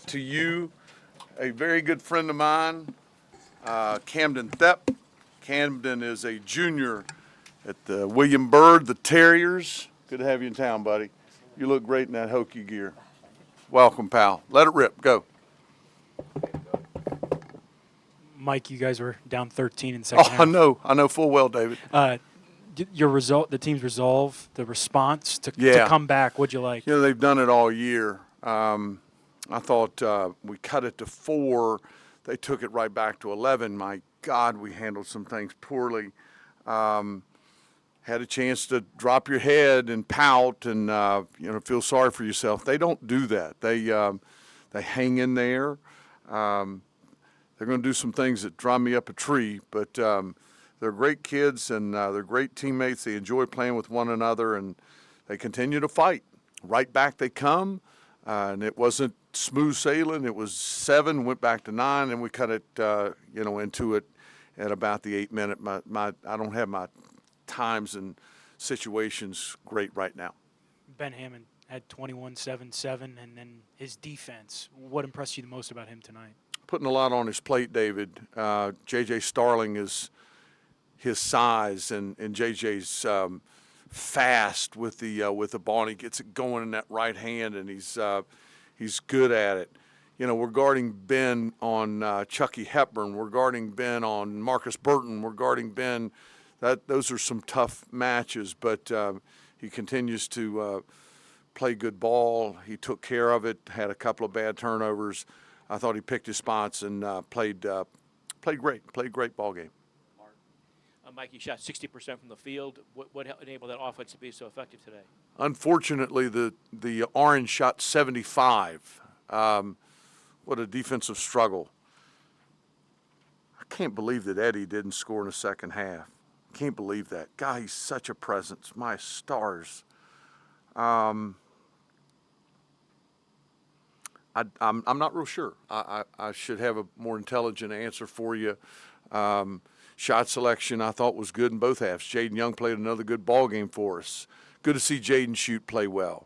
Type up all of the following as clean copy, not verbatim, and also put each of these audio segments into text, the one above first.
to you a very good friend of mine, Camden Thep. Camden is a junior at the William Byrd, the Terriers. Good to have you in town, buddy. You look great in that Hokie gear. Welcome, pal. Let it rip. Go. Mike, you guys were down 13 in the second half. I know full well, David. Your result, the team's resolve, the response to come back. What'd you like? You know, they've done it all year. I thought we cut it to 4. They took it right back to 11. My God, we handled some things poorly. Had a chance to drop your head and pout and feel sorry for yourself. They don't do that. They hang in there. They're going to do some things that drive me up a tree, but they're great kids and they're great teammates. They enjoy playing with one another, and they continue to fight. Right back they come, and it wasn't smooth sailing. It was 7, went back to 9, and we cut it, into it at about the 8-minute. I don't have my times and situations great right now. Ben Hammond had 21-7-7, and then his defense. What impressed you the most about him tonight? Putting a lot on his plate, David. J.J. Starling is his size, and J.J.'s fast with the ball, and he gets it going in that right hand, and he's good at it. You know, we're guarding Ben on Chucky Hepburn. We're guarding Ben on Marcus Burton. We're guarding Ben. Those are some tough matches, but he continues to play good ball. He took care of it, had a couple of bad turnovers. I thought he picked his spots and played great ball game. Mike, you shot 60% from the field. What enabled that offense to be so effective today? Unfortunately, the Orange shot 75. What a defensive struggle. I can't believe that Eddie didn't score in the second half. Can't believe that. Guy, he's such a presence. My stars. I'm not real sure. I should have a more intelligent answer for you. Shot selection I thought was good in both halves. Jaden Young played another good ball game for us. Good to see Jaden play well.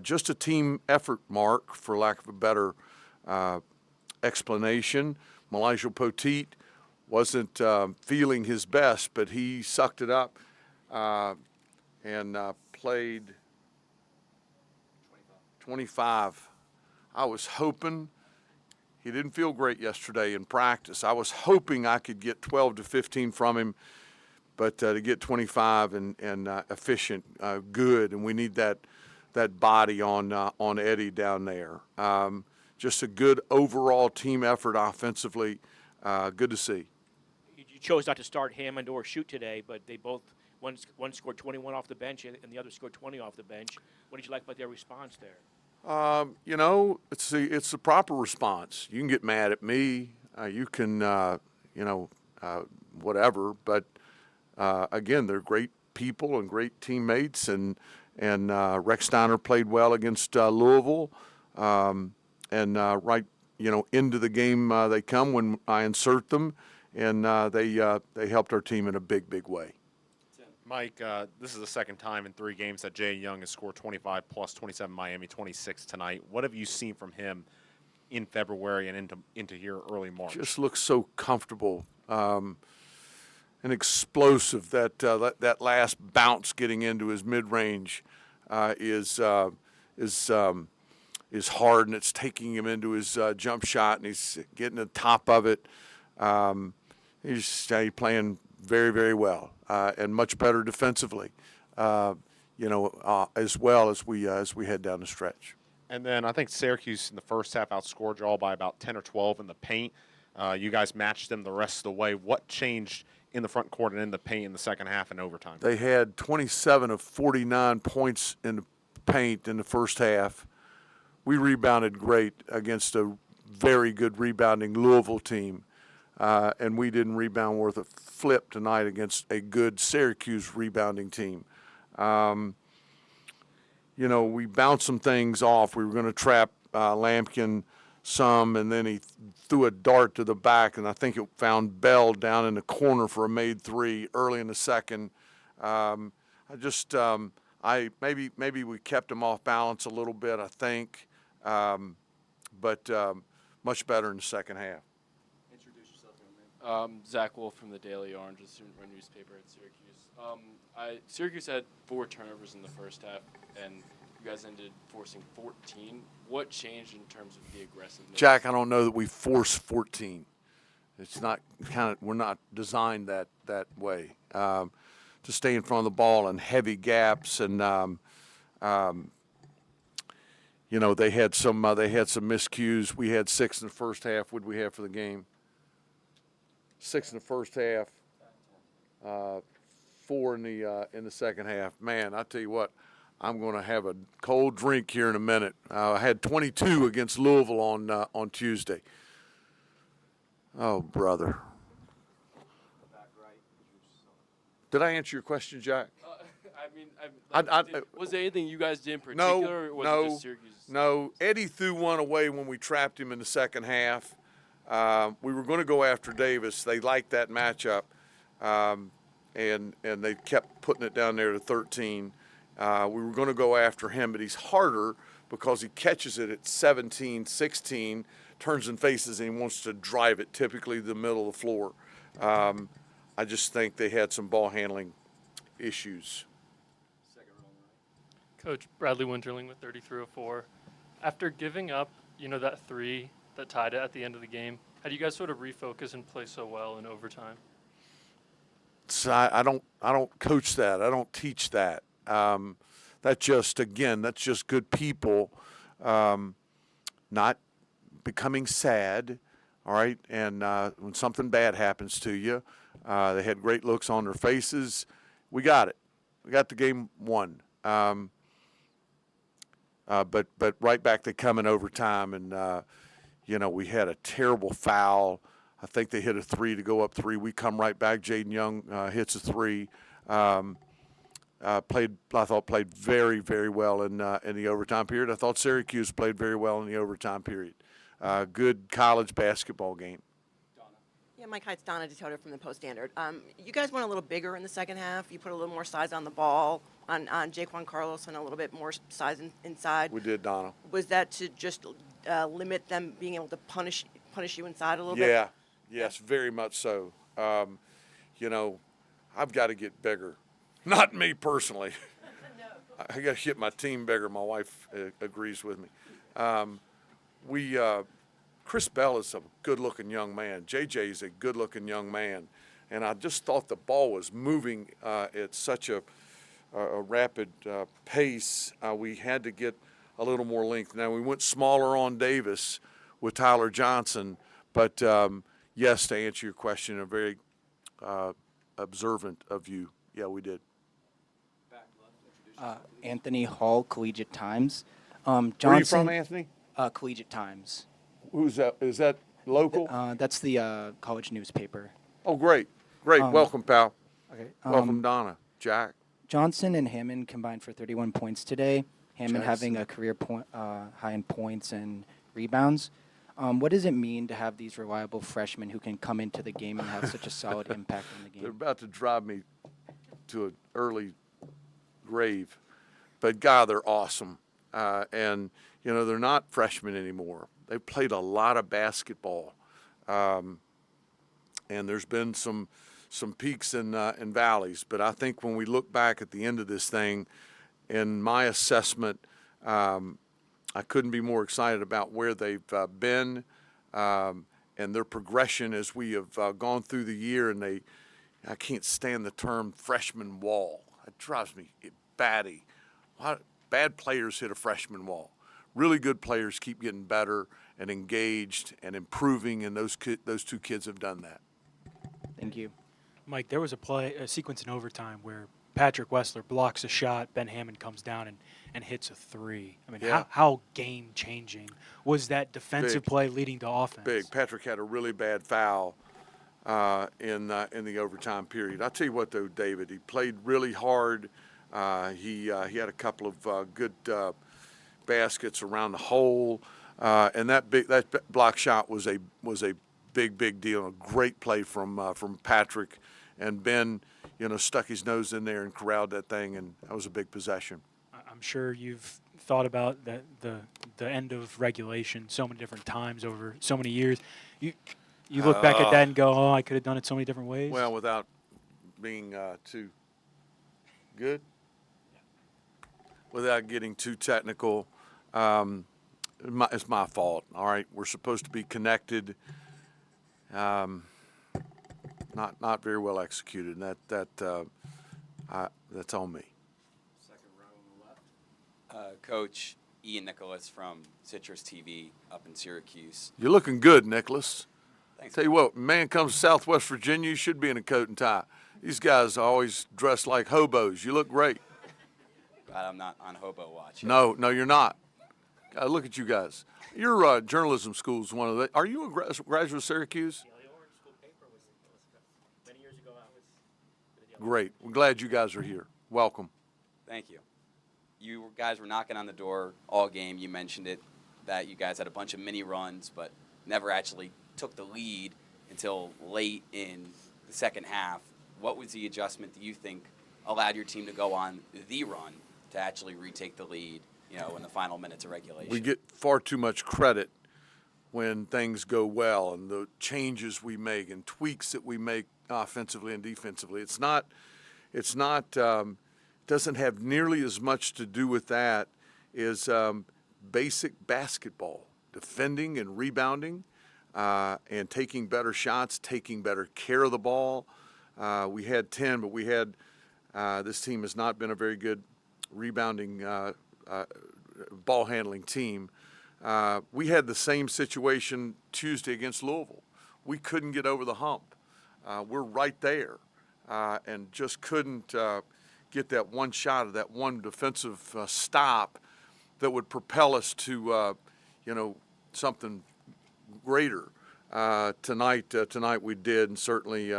Just a team effort, Mark, for lack of a better explanation. Elijah Poteet wasn't feeling his best, but he sucked it up and played 25. I was hoping he didn't feel great yesterday in practice. I was hoping I could get 12 to 15 from him, but to get 25 and efficient, good, and we need that body on Eddie down there. Just a good overall team effort offensively. Good to see. You chose not to start Hammond or Shoot today, but they both one scored 21 off the bench and the other scored 20 off the bench. What did you like about their response there? It's the proper response. You can get mad at me. You can, whatever. But again, they're great people and great teammates. And Rex Steiner played well against Louisville. Right, into the game they come when I insert them, and they helped our team in a big, big way. Mike, this is the second time in 3 games that Jaden Young has scored 25 plus 27 Miami, 26 tonight. What have you seen from him in February and into here early March? Just looks so comfortable and explosive. That last bounce getting into his mid-range is hard, and it's taking him into his jump shot, and he's getting the top of it. He's playing very, very well. And much better defensively, as well as we head down the stretch. And then I think Syracuse in the first half outscored y'all by about 10 or 12 in the paint. You guys matched them the rest of the way. What changed in the front court and in the paint in the second half and overtime? They had 27 of 49 points in the paint in the first half. We rebounded great against a very good rebounding Louisville team. And we didn't rebound worth a flip tonight against a good Syracuse rebounding team. We bounced some things off. We were going to trap Lampkin some, and then he threw a dart to the back, and I think it found Bell down in the corner for a made 3 early in the second. Maybe we kept him off balance a little bit, I think. but much better in the second half. Introduce yourself, young man. Zach Wolf from the Daily Orange, a student-run newspaper at Syracuse. Syracuse had 4 turnovers in the first half, and you guys ended forcing 14. What changed in terms of the aggressiveness? Jack, I don't know that we force 14. It's not we're not designed that way to stay in front of the ball and heavy gaps and they had some miscues. We had 6 in the first half. What did we have for the game? 6 in the first half, 4 in the second half. Man, I tell you what, I'm going to have a cold drink here in a minute. I had 22 against Louisville on Tuesday. Oh, brother. Did I answer your question, Jack? Was there anything you guys did in particular, or was it just Syracuse? No. Eddie threw one away when we trapped him in the second half. We were going to go after Davis. They liked that matchup, and they kept putting it down there to 13. We were going to go after him, but he's harder because he catches it at 17, 16, turns and faces, and he wants to drive it typically to the middle of the floor. I just think they had some ball handling issues. Coach Bradley Winterling with 3304. After giving up, that 3 that tied it at the end of the game, how do you guys sort of refocus and play so well in overtime? So I don't coach that. I don't teach that. That's just good people not becoming sad, all right? And when something bad happens to you, they had great looks on their faces. We got it. We got the game won. But right back they come in overtime, and we had a terrible foul. I think they hit a 3 to go up 3. We come right back. Jaden Young hits a 3. I thought played very, very well in the overtime period. I thought Syracuse played very well in the overtime period. Good college basketball game. Yeah, Mike Heights, Donna DeToto from the Post-Standard. You guys went a little bigger in the second half. You put a little more size on the ball on Jaquan Carlos and a little bit more size inside. We did, Donna. Was that to just limit them being able to punish you inside a little bit? Yeah, yes, very much so. I've got to get bigger. Not me personally. No. I got to get my team bigger. My wife agrees with me. Chris Bell is a good-looking young man. JJ is a good-looking young man. And I just thought the ball was moving at such a rapid pace. We had to get a little more length. Now, we went smaller on Davis with Tyler Johnson. But, yes, to answer your question, a very observant of you. Yeah, we did. Anthony Hall, Collegiate Times. Where are you from, Anthony? Collegiate Times. Who's that? Is that local? That's the college newspaper. Oh, great. Welcome, pal. Okay. Welcome, Donna. Jack. Johnson and Hammond combined for 31 points today. Hammond Jackson. having a career high in points and rebounds. What does it mean to have these reliable freshmen who can come into the game and have such a solid impact on the game? They're about to drive me to an early grave. But, God, they're awesome. And, they're not freshmen anymore. They've played a lot of basketball. And there's been some peaks and valleys. But I think when we look back at the end of this thing, in my assessment, I couldn't be more excited about where they've been and their progression as we have gone through the year. And I can't stand the term freshman wall. It drives me batty. Bad players hit a freshman wall. Really good players keep getting better and engaged and improving, and those 2 kids have done that. Thank you. Mike, there was a sequence in overtime where Patrick Wessler blocks a shot, Ben Hammond comes down and hits a 3. I mean, Yeah. how game-changing was that defensive play leading to offense? Big. Patrick had a really bad foul in the overtime period. I'll tell you what, though, David, he played really hard. He had a couple of good baskets around the hole, and that block shot was a big deal. A great play from Patrick, and Ben, stuck his nose in there and corralled that thing, and that was a big possession. I'm sure you've thought about the end of regulation so many different times over so many years, you look back at that and go, oh, I could have done it so many different ways? Well, without being too good, without getting too technical, it's my fault. All right, we're supposed to be connected. Not very well executed, and that's on me. Coach Ian Nicholas from Citrus TV up in Syracuse. You're looking good, Nicholas. Thanks. Tell you what, man comes to Southwest Virginia, you should be in a coat and tie. These guys are always dressed like hobos. You look great. Glad I'm not on hobo watch. No, you're not. Look at you guys. Your journalism school is one of the. Are you a graduate of Syracuse? Daily Orange School paper was many years ago. I was Great. We're glad you guys are here. Welcome. Thank you. You guys were knocking on the door all game. You mentioned it, that you guys had a bunch of mini runs, but never actually took the lead until late in the second half. What was the adjustment that you think allowed your team to go on the run to actually retake the lead, in the final minutes of regulation? We get far too much credit when things go well and the changes we make and tweaks that we make offensively and defensively. Doesn't have nearly as much to do with that as basic basketball, defending and rebounding, and taking better shots, taking better care of the ball. We had 10, but this team has not been a very good rebounding, ball handling team. We had the same situation Tuesday against Louisville. We couldn't get over the hump. We're right there, and just couldn't get that one shot of that one defensive stop that would propel us to, something greater. Tonight we did, and certainly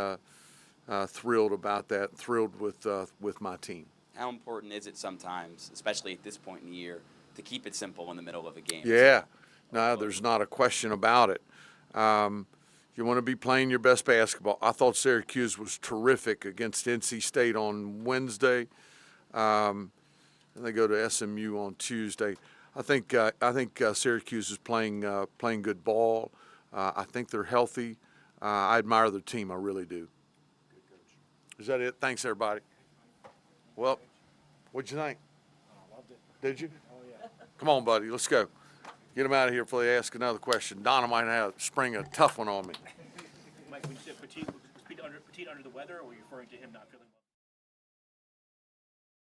thrilled about that. Thrilled with my team. How important is it sometimes, especially at this point in the year, to keep it simple in the middle of a game? Yeah, no, there's not a question about it. You want to be playing your best basketball. I thought Syracuse was terrific against NC State on Wednesday, and they go to SMU on Tuesday. I think Syracuse is playing good ball. I think they're healthy. I admire their team. I really do. Good coach. Is that it? Thanks, everybody. Well, what'd you think? Loved it. Did you? Oh, yeah. Come on, buddy. Let's go. Get them out of here before they ask another question. Donna might spring a tough one on me. Mike, when you said Petit, was Petit under the weather, or were you referring to him not feeling well?